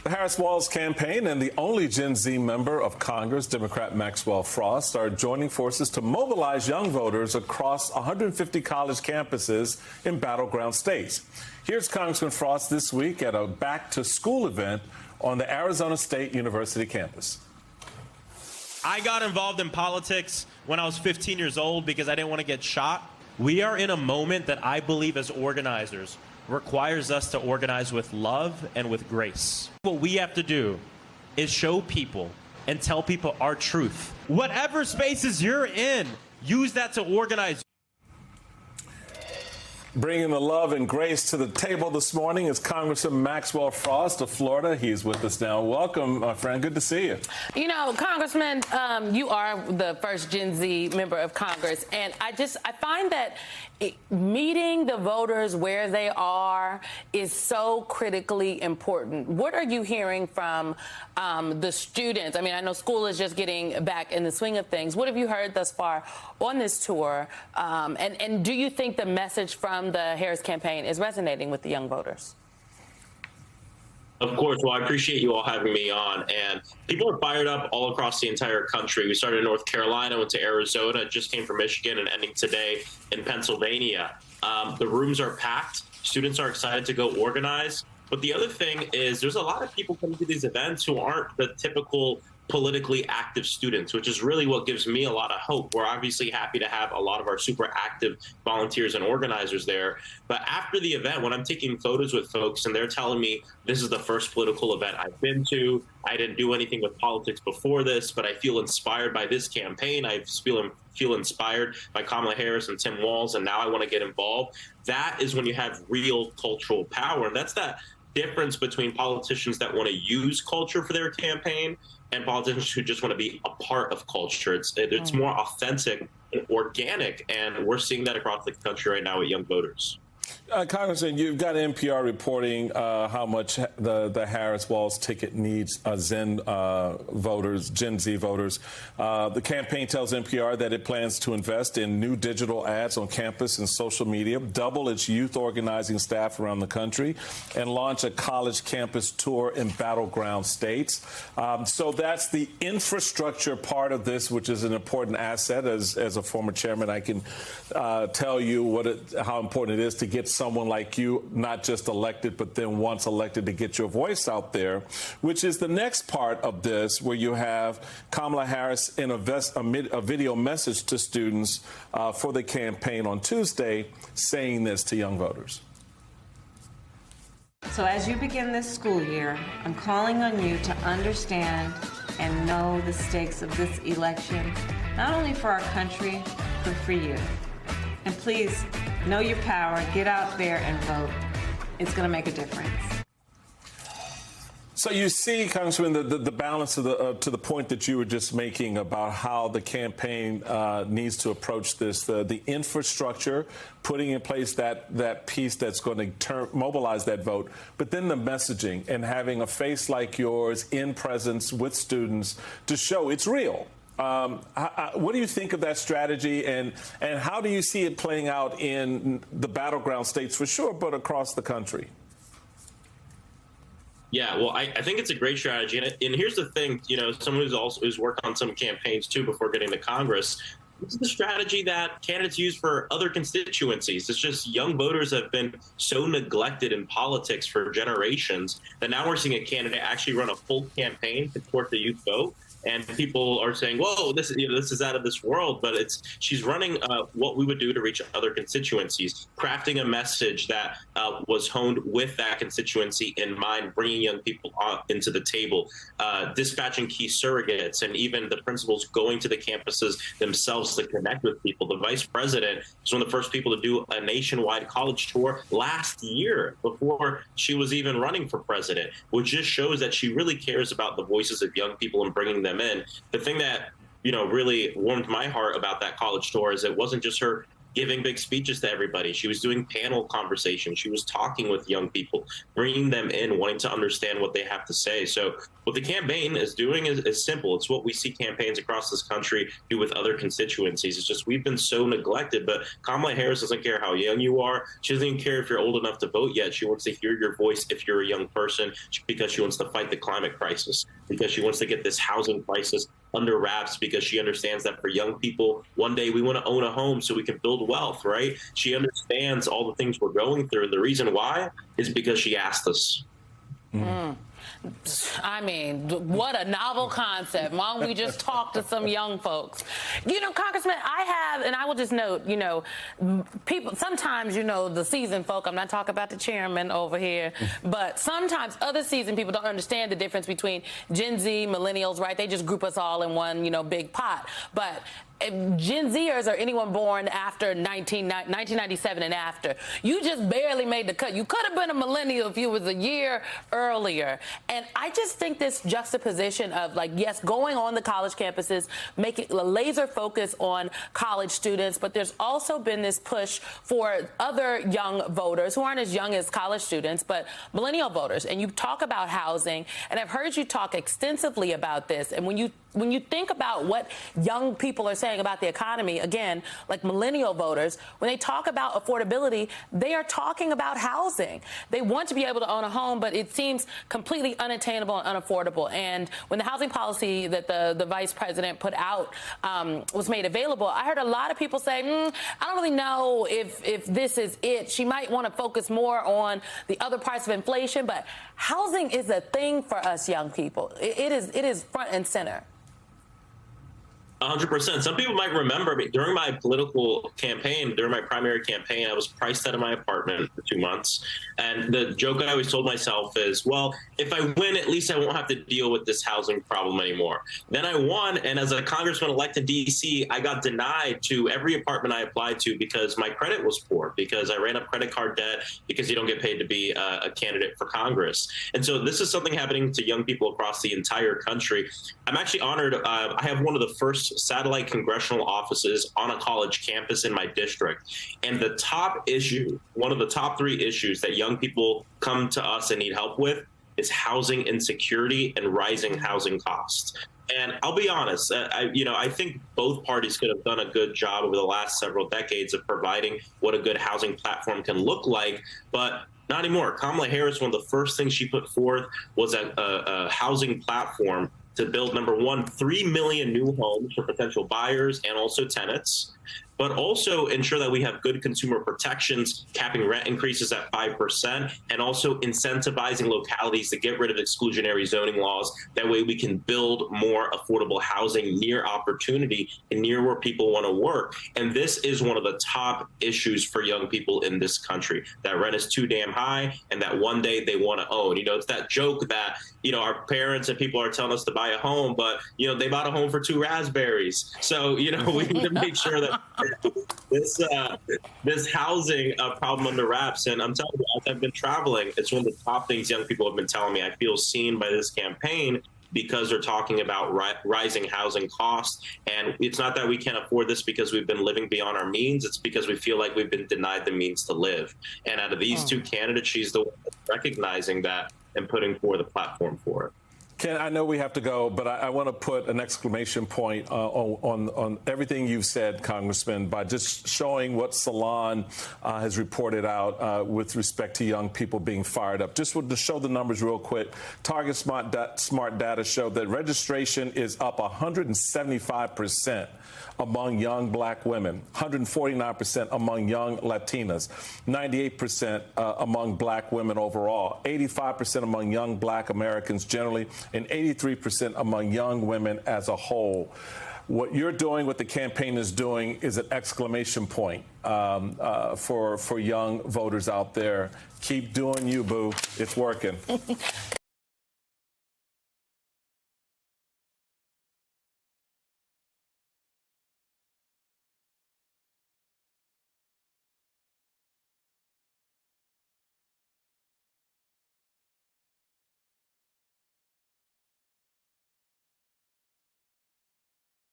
The Harris-Walz campaign and the only Gen Z member of Congress, Democrat Maxwell Frost, are joining forces to mobilize young voters across 150 college campuses in battleground states. Here's Congressman Frost this week at a back-to-school event on the Arizona State University campus. I got involved in politics when I was 15 years old because I didn't want to get shot. We are in a moment that I believe as organizers requires us to organize with love and with grace. What we have to do is show people and tell people our truth. Whatever spaces you're in, use that to organize. Bringing the love and grace to the table this morning is Congressman Maxwell Frost of Florida. He's with us now. Welcome, my friend. Good to see you. You know, Congressman, you are the first Gen Z member of Congress, and I find that meeting the voters where they are is so critically important. What are you hearing from the students? I mean, I know school is just getting back in the swing of things. What have you heard thus far on this tour? And do you think the message from the Harris campaign is resonating with the young voters? Of course. Well, I appreciate you all having me on. And people are fired up all across the entire country. We started in North Carolina, went to Arizona, just came from Michigan, and ending today in Pennsylvania. The rooms are packed. Students are excited to go organize. But the other thing is there's a lot of people coming to these events who aren't the typical politically active students, which is really what gives me a lot of hope. We're obviously happy to have a lot of our super active volunteers and organizers there. But after the event, when I'm taking photos with folks and they're telling me this is the first political event I've been to, I didn't do anything with politics before this, but I feel inspired by this campaign. I feel inspired by Kamala Harris and Tim Walz, and now I want to get involved. That is when you have real cultural power. And that's that difference between politicians that want to use culture for their campaign and politicians who just want to be a part of culture. It's more authentic and organic, and we're seeing that across the country right now with young voters. Congressman, you've got NPR reporting how much the Harris-Walz ticket needs Gen Z voters. The campaign tells NPR that it plans to invest in new digital ads on campus and social media, double its youth organizing staff around the country, and launch a college campus tour in battleground states. So that's the infrastructure part of this, which is an important asset. As a former chairman, I can tell you how important it is to get someone like you not just elected, but then once elected, to get your voice out there, which is the next part of this, where you have Kamala Harris in a video message to students for the campaign on Tuesday saying this to young voters. So as you begin this school year, I'm calling on you to understand and know the stakes of this election, not only for our country, but for you. And please, know your power, get out there and vote. It's going to make a difference. So you see, Congressman, the balance of to the point that you were just making about how the campaign needs to approach this, the infrastructure, putting in place that piece that's going to mobilize that vote, but then the messaging and having a face like yours in presence with students to show it's real. What do you think of that strategy, and how do you see it playing out in the battleground states for sure, but across the country? Yeah, well, I think it's a great strategy. And here's the thing, you know, someone who's worked on some campaigns, too, before getting to Congress. This is the strategy that candidates use for other constituencies. It's just young voters have been so neglected in politics for generations that now we're seeing a candidate actually run a full campaign to support the youth vote. And people are saying, whoa, this is out of this world. But she's running what we would do to reach other constituencies, crafting a message that was honed with that constituency in mind, bringing young people into the table, dispatching key surrogates, and even the principals going to the campuses themselves to connect with people. The vice president was one of the first people to do a nationwide college tour last year before she was even running for president, which just shows that she really cares about the voices of young people and bringing them in. The thing that, you know, really warmed my heart about that college tour is it wasn't just her giving big speeches to everybody. She was doing panel conversations. She was talking with young people, bringing them in, wanting to understand what they have to say. So what the campaign is doing is simple. It's what we see campaigns across this country do with other constituencies. It's just we've been so neglected. But Kamala Harris doesn't care how young you are. She doesn't even care if you're old enough to vote yet. She wants to hear your voice if you're a young person, because she wants to fight the climate crisis, because she wants to get this housing crisis under wraps, because she understands that for young people, one day we want to own a home so we can build wealth, right? She understands all the things we're going through. And the reason why is because she asked us. I mean, what a novel concept. Why don't we just talk to some young folks? You know, Congressman, I have, and I will just note, you know, people, sometimes, you know, the seasoned folk, I'm not talking about the chairman over here, but sometimes other seasoned people don't understand the difference between Gen Z, millennials, right? They just group us all in one, you know, big pot. But Gen Zers or anyone born after 1997 and after, you just barely made the cut. You could have been a millennial if you was a year earlier. And I just think this juxtaposition of, like, yes, going on the college campuses, making a laser focus on college students, but there's also been this push for other young voters who aren't as young as college students, but millennial voters. And you talk about housing, and I've heard you talk extensively about this. And when you think about what young people are saying about the economy, again, like millennial voters, when they talk about affordability, they are talking about housing. They want to be able to own a home, but it seems completely unattainable and unaffordable. And when the housing policy that the vice president put out was made available, I heard a lot of people say, I don't really know if this is it. She might want to focus more on the other parts of inflation, but housing is a thing for us young people. It is front and center. 100%. Some people might remember me during my political campaign, during my primary campaign, I was priced out of my apartment for 2 months. And the joke I always told myself is, well, if I win, at least I won't have to deal with this housing problem anymore. Then I won. And as a congressman elect in D.C., I got denied to every apartment I applied to because my credit was poor, because I ran up credit card debt, because you don't get paid to be a candidate for Congress. And so this is something happening to young people across the entire country. I'm actually honored. I have one of the first satellite congressional offices on a college campus in my district. And the top issue, one of the top 3 issues that young people come to us and need help with is housing insecurity and rising housing costs. And I'll be honest, I think both parties could have done a good job over the last several decades of providing what a good housing platform can look like, but not anymore. Kamala Harris, one of the first things she put forth was a housing platform to build, number one, 3 million new homes for potential buyers and also tenants, but also ensure that we have good consumer protections, capping rent increases at 5%, and also incentivizing localities to get rid of exclusionary zoning laws. That way we can build more affordable housing near opportunity and near where people want to work. And this is one of the top issues for young people in this country, that rent is too damn high and that one day they want to own. You know, it's that joke that, you know, our parents and people are telling us to buy a home, but, you know, they bought a home for 2 raspberries. So, you know, we need to make sure that this housing problem under wraps. And I'm telling you, as I've been traveling, it's one of the top things young people have been telling me. I feel seen by this campaign because they're talking about rising housing costs. And it's not that we can't afford this because we've been living beyond our means. It's because we feel like we've been denied the means to live. And out of these 2 candidates, she's the one that's recognizing that and putting forth a platform for it. Ken, I know we have to go, but I want to put an exclamation point on everything you've said, Congressman, by just showing what Salon has reported out with respect to young people being fired up. Just to show the numbers real quick, Target Smart Data showed that registration is up 175% among young black women, 149% among young Latinas, 98% among black women overall, 85% among young black Americans generally, and 83% among young women as a whole. What you're doing, what the campaign is doing, is an exclamation point for young voters out there. Keep doing you, boo. It's working.